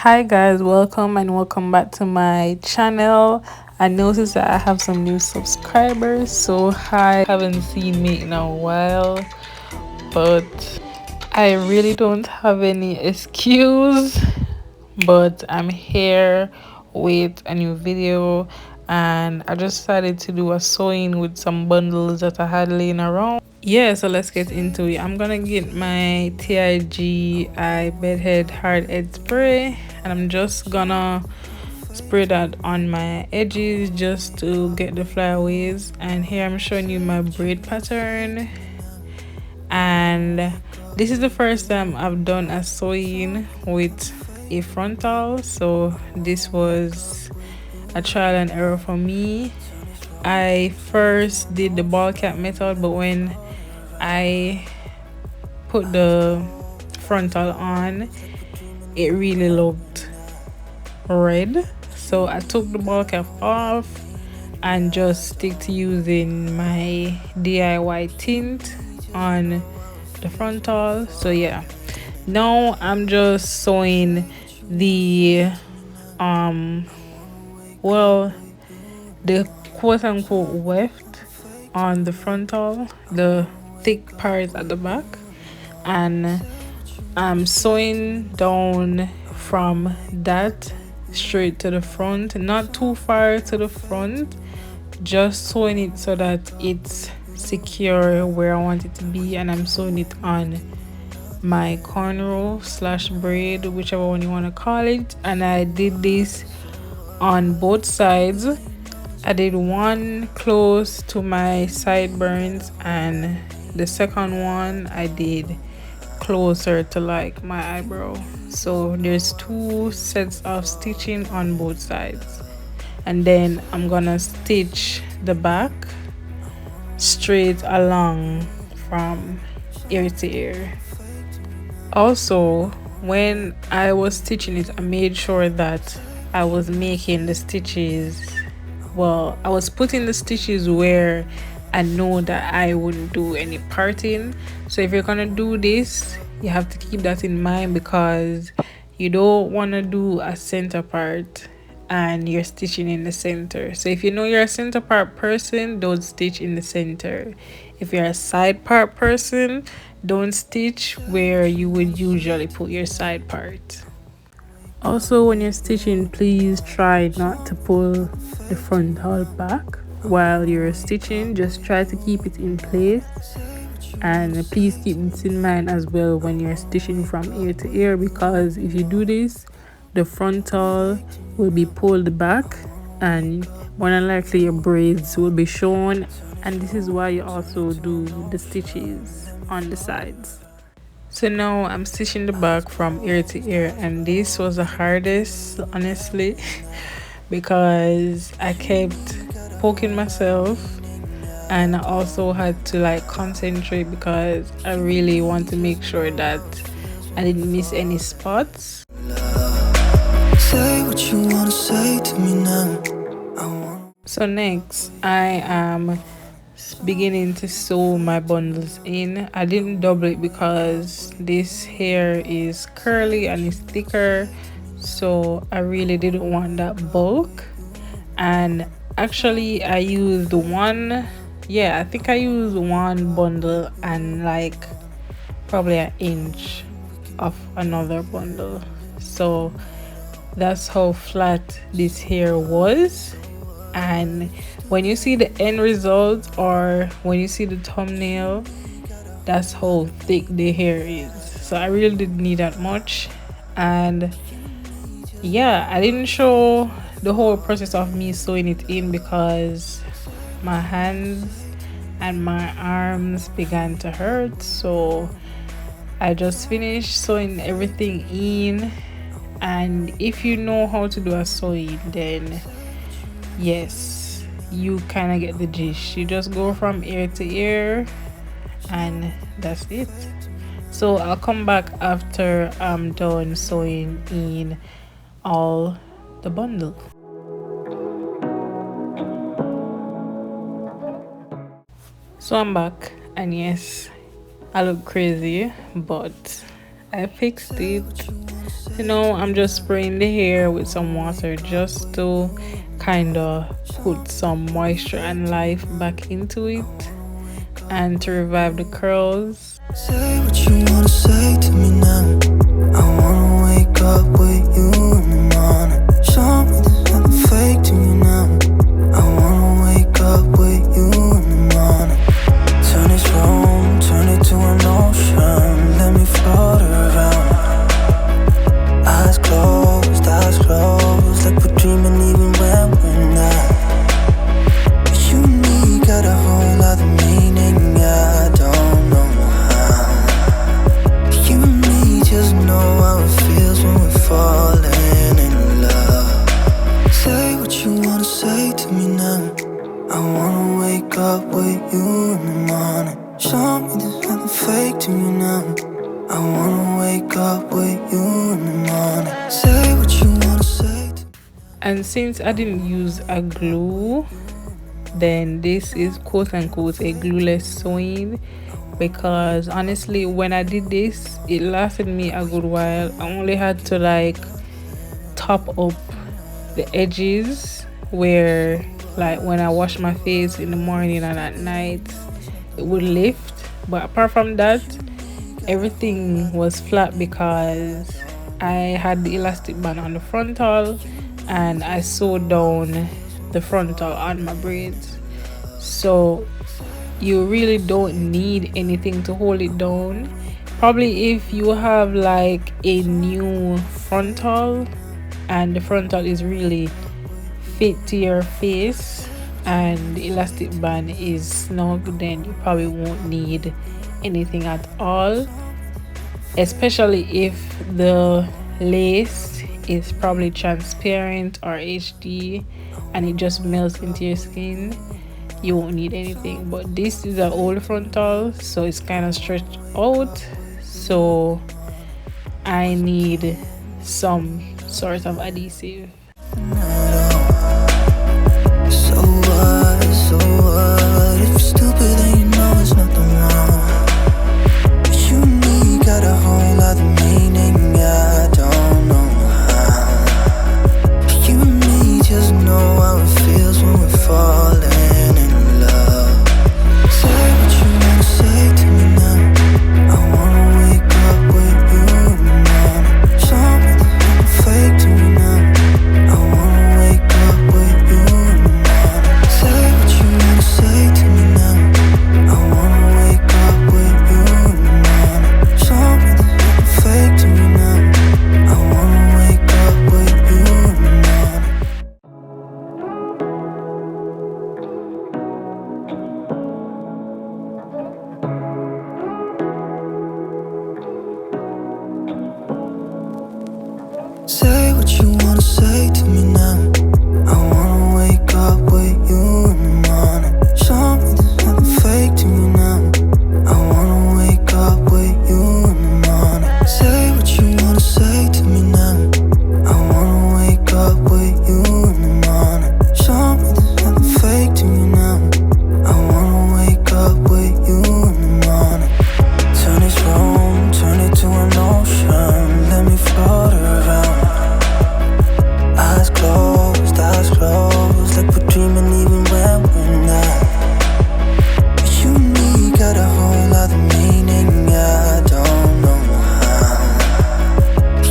Hi guys, welcome back to my channel. I noticed that I have some new subscribers, so hi, haven't seen me in a while, but I really don't have any excuse, but I'm here with a new video, and I just decided to do a sewing with some bundles that I had laying around. Yeah, so let's get into it. I'm gonna get my TIG bedhead hard edge spray, and I'm just gonna spray that on my edges just to get the flyaways. And here I'm showing you my braid pattern, and this is the first time I've done a sewing with a frontal, so this was a trial and error for me. I first did the ball cap method, but when I put the frontal on, it really looked red, so I took the ball cap off and just stick to using my DIY tint on the frontal. So yeah, now I'm just sewing the well, the quote-unquote weft on the frontal, the thick part at the back, and I'm sewing down from that straight to the front, not too far to the front, just sewing it so that it's secure where I want it to be. And I'm sewing it on my cornrow slash braid, whichever one you want to call it, and I did this on both sides. I did one close to my sideburns, and the second one I did closer to like my eyebrow. So there's two sets of stitching on both sides, and then I'm gonna stitch the back straight along from ear to ear. Also, when I was stitching it, I made sure that I was making the stitches, well, I was putting the stitches where I know that I wouldn't do any parting. So if you're gonna do this, you have to keep that in mind, because you don't want to do a center part and you're stitching in the center. So if you know you're a center part person, don't stitch in the center. If you're a side part person, don't stitch where you would usually put your side part. Also, when you're stitching, please try not to pull the frontal back while you're stitching. Just try to keep it in place, and please keep this in mind as well when you're stitching from ear to ear, because if you do this, the frontal will be pulled back and more than likely your braids will be shown. And this is why you also do the stitches on the sides. So now I'm stitching the back from ear to ear, and this was the hardest, honestly, because I kept poking myself, and I also had to like concentrate because I really want to make sure that I didn't miss any spots. Say what you want to say to me now. So next, I am beginning to sew my bundles in. I didn't double it because this hair is curly and it's thicker, so I really didn't want that bulk. And actually I used one, yeah, I think I used one bundle and like probably an inch of another bundle, so that's how flat this hair was. And when you see the end result, or when you see the thumbnail, that's how thick the hair is. So I really didn't need that much. And yeah, I didn't show the whole process of me sewing it in because my hands and my arms began to hurt, so I just finished sewing everything in. And if you know how to do a sewing, then yes, you kind of get the gist. You just go from ear to ear, and that's it. So I'll come back after I'm done sewing in all the bundle. So I'm back, and yes, I look crazy, but I fixed it. you know, I'm just spraying the hair with some water just to kind of put some moisture and life back into it and to revive the curls. Say what you wanna say to me now. I wanna wake up with you in the morning. Show me there's nothing fake to you now. I wanna wake up with you in the morning. Turn this room, turn it to an ocean. Let me float around. Eyes closed, like we're dreaming even when we're not. You and me got a whole other meaning, I don't know how. You and me just know how it feels when we're falling in love. Say what you wanna say to me now. I wanna wake up with you in the morning. Show me there's nothing fake to me now. I wanna wake up with you in the morning. Say what you wanna say to me. And since I didn't use a glue, then this is quote unquote a glueless sewing, because honestly when I did this it lasted me a good while. I only had to like top up the edges where, like, when I wash my face in the morning and at night it would lift, but apart from that everything was flat because I had the elastic band on the frontal and I sewed down the frontal on my braids. So you really don't need anything to hold it down. Probably if you have like a new frontal and the frontal is really fit to your face and the elastic band is snug, then you probably won't need anything at all, especially if the lace is probably transparent or HD and it just melts into your skin. You won't need anything. But this is an old frontal, so it's kind of stretched out, so I need some sort of adhesive. So what? If you're stupid then you know it's nothing wrong. You and me got a whole other meaning, I don't know how. You and me just know how it feels when we're falling in love. Say what you wanna say to me now. I wanna wake up with you in the morning. Show me there's nothing fake to me now. I wanna wake up with you in the morning. Say what you wanna say to me now. I wanna wake up with you in the morning. Show me there's nothing fake to me now. I wanna wake up with you in the morning. Say what you wanna say to me now. I wanna wake up with you in the morning. Show me there's nothing fake to me now. I wanna wake up with you in the morning. Say what you wanna say to me now. I wanna wake up with you in the morning. Show me there's nothing fake to me now. I wanna wake up with you in the morning. Turn this room, turn it to an ocean. Let me float around. Eyes closed, like we're dreaming even when we're not. You and me got a whole other meaning, I don't know how.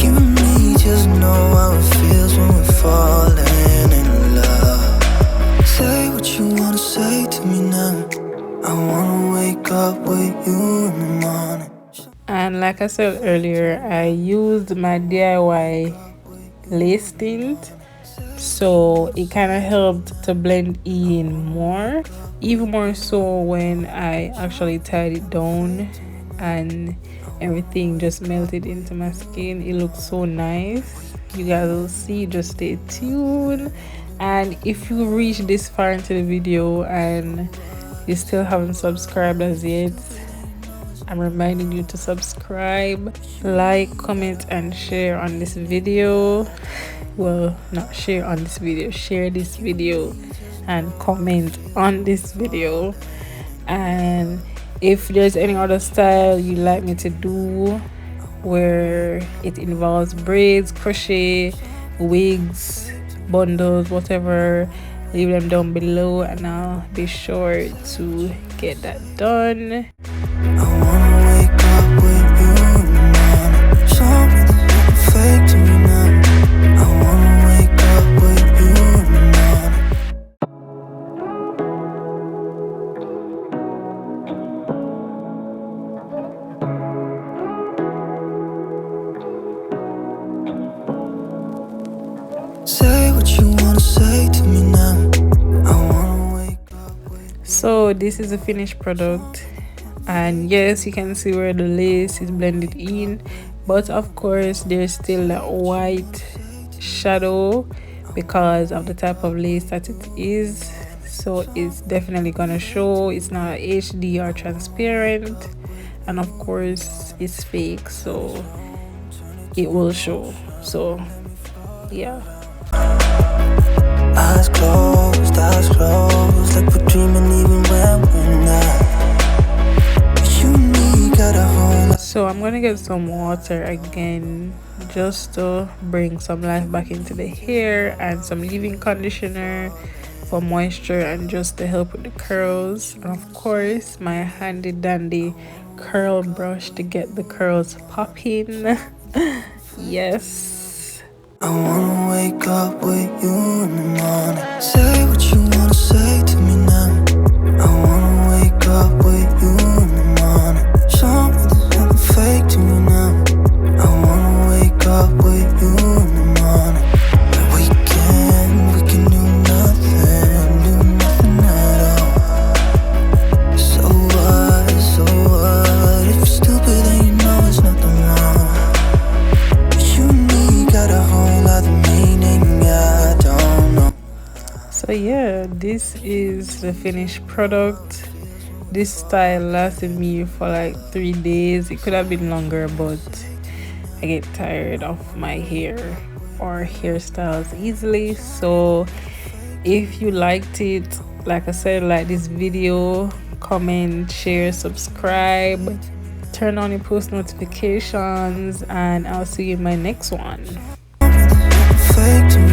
You and me just know how it feels when we're falling in love. Say what you wanna say to me now. I wanna wake up with you in the morning. And like I said earlier, I used my DIY lace tint, so it kind of helped to blend in more, even more so when I actually tied it down and everything just melted into my skin. It looks so nice. You guys will see, just stay tuned. And if you reach this far into the video and you still haven't subscribed as yet, I'm reminding you to subscribe, like, comment and share on this video. Well, not share on this video, share this video and comment on this video. And if there's any other style you'd like me to do, where it involves braids, crochet, wigs, bundles, whatever. Leave them down below and I'll be sure to get that done. I wanna wake up with you in the morning. Show me there's nothing fake to me now. I wanna wake up with you in the morning. Say what you wanna say to me now. I wanna wake up with. So this is a finished product, and yes, you can see where the lace is blended in, but of course there's still that white shadow because of the type of lace that it is. So it's definitely gonna show. It's not HD or transparent, and of course it's fake, so it will show. So yeah. Eyes closed, like we're dreaming even when we're not. You need got a whole. So I'm gonna get some water again just to bring some life back into the hair, and some leave-in conditioner for moisture and just to help with the curls, and of course my handy dandy curl brush to get the curls popping. Yes. I wanna wake up with you in the morning. Say what you wanna say to me now. I wanna wake up with you in the morning. Show me there's nothing fake to me now. I wanna wake up with you in the morning. Like we can do nothing at all. So what? If you're stupid then you know there's nothing wrong. Got a whole other meaning, I don't know. So yeah, this is the finished product. This style lasted me for like 3 days. It could have been longer, but I get tired of my hair or hairstyles easily. So if you liked it, like I said, like this video, comment, share, subscribe, turn on your post notifications, and I'll see you in my next one. Fake to me.